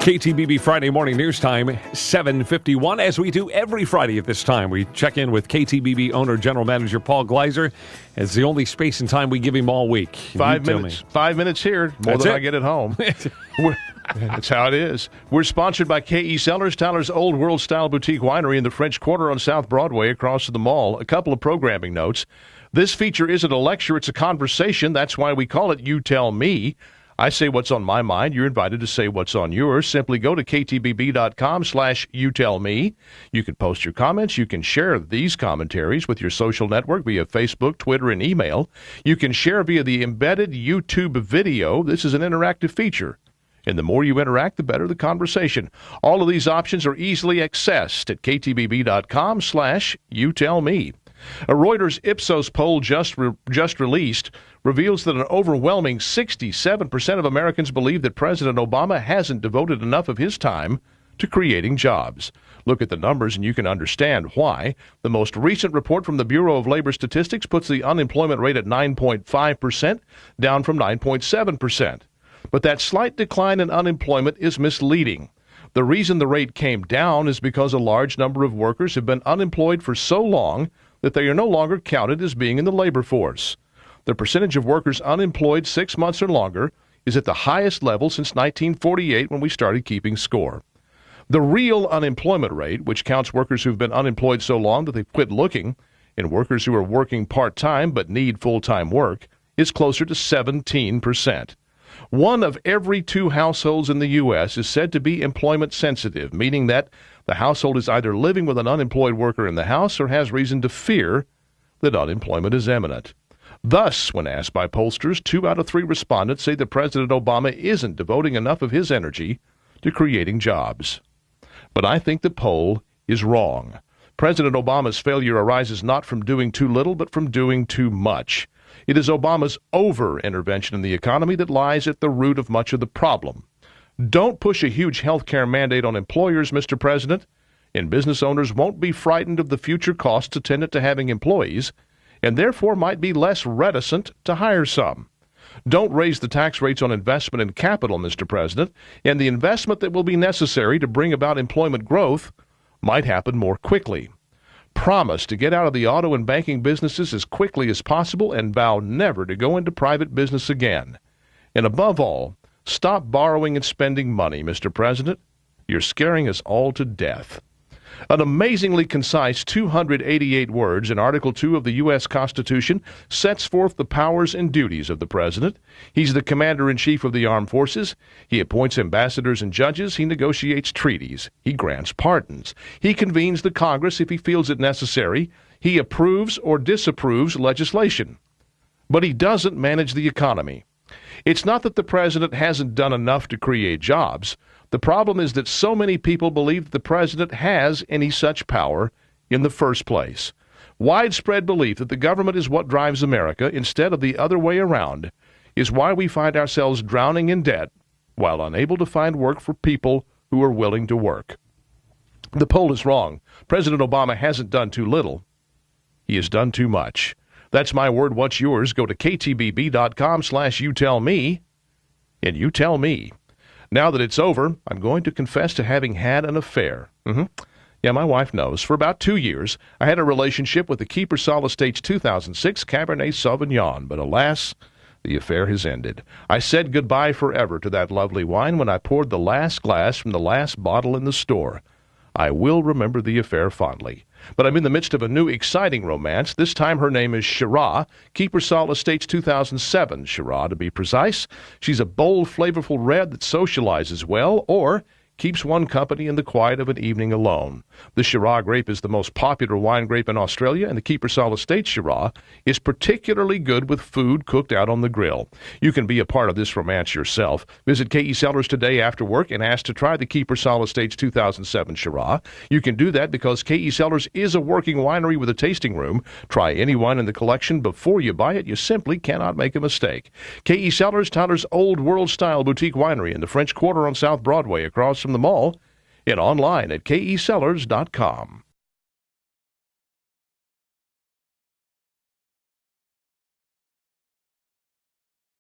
KTBB Friday Morning News Time, 7:51. As we do every Friday at this time, we check in with KTBB owner, General Manager Paul Gleiser. It's the only space and time we give him all week. 5 minutes. 5 minutes here, more than I get at home. That's how it is. We're sponsored by K.E. Cellars, Tyler's Old World Style Boutique Winery in the French Quarter on South Broadway across the mall. A couple of programming notes. This feature isn't a lecture, it's a conversation. That's why we call it You Tell Me. I say what's on my mind. You're invited to say what's on yours. Simply go to ktbb.com/youtellme. You can post your comments. You can share these commentaries with your social network via Facebook, Twitter, and email. You can share via the embedded YouTube video. This is an interactive feature. And the more you interact, the better the conversation. All of these options are easily accessed at ktbb.com/youtellme. A Reuters-Ipsos poll just released reveals that an overwhelming 67% of Americans believe that President Obama hasn't devoted enough of his time to creating jobs. Look at the numbers and you can understand why. The most recent report from the Bureau of Labor Statistics puts the unemployment rate at 9.5%, down from 9.7%. But that slight decline in unemployment is misleading. The reason the rate came down is because a large number of workers have been unemployed for so long that they are no longer counted as being in the labor force. The percentage of workers unemployed 6 months or longer is at the highest level since 1948 when we started keeping score. The real unemployment rate, which counts workers who've been unemployed so long that they've quit looking, and workers who are working part-time but need full-time work, is closer to 17%. 1 of every 2 households in the U.S. is said to be employment sensitive, meaning that the household is either living with an unemployed worker in the house or has reason to fear that unemployment is imminent. Thus, when asked by pollsters, 2 out of 3 respondents say that President Obama isn't devoting enough of his energy to creating jobs. But I think the poll is wrong. President Obama's failure arises not from doing too little, but from doing too much. It is Obama's over-intervention in the economy that lies at the root of much of the problem. Don't push a huge health care mandate on employers, Mr. President, and business owners won't be frightened of the future costs attendant to having employees, and therefore might be less reticent to hire some. Don't raise the tax rates on investment in capital, Mr. President, and the investment that will be necessary to bring about employment growth might happen more quickly. Promise to get out of the auto and banking businesses as quickly as possible and vow never to go into private business again. And above all, stop borrowing and spending money, Mr. President. You're scaring us all to death. An amazingly concise 288 words in Article 2 of the U.S. Constitution sets forth the powers and duties of the President. He's the Commander-in-Chief of the Armed Forces. He appoints ambassadors and judges. He negotiates treaties. He grants pardons. He convenes the Congress if he feels it necessary. He approves or disapproves legislation. But he doesn't manage the economy. It's not that the President hasn't done enough to create jobs. The problem is that so many people believe that the President has any such power in the first place. Widespread belief that the government is what drives America instead of the other way around is why we find ourselves drowning in debt while unable to find work for people who are willing to work. The poll is wrong. President Obama hasn't done too little. He has done too much. That's my word. What's yours? Go to ktbb.com/youtellme, and you tell me. Now that it's over, I'm going to confess to having had an affair. Yeah, my wife knows. For about 2 years, I had a relationship with the Keepersall Estates 2006 Cabernet Sauvignon, but alas, the affair has ended. I said goodbye forever to that lovely wine when I poured the last glass from the last bottle in the store. I will remember the affair fondly. But I'm in the midst of a new exciting romance. This time her name is Shiraz, Keepersall Estates 2007 Shiraz to be precise. She's a bold, flavorful red that socializes well, or keeps one company in the quiet of an evening alone. The Shiraz grape is the most popular wine grape in Australia, and the Keepersall Estates Shiraz is particularly good with food cooked out on the grill. You can be a part of this romance yourself. Visit K.E. Cellars today after work and ask to try the Keepersall Estates 2007 Shiraz. You can do that because K.E. Cellars is a working winery with a tasting room. Try any wine in the collection before you buy it. You simply cannot make a mistake. K.E. Cellars, Tyler's Old World Style Boutique Winery in the French Quarter on South Broadway across from the mall, and online at kesellars.com.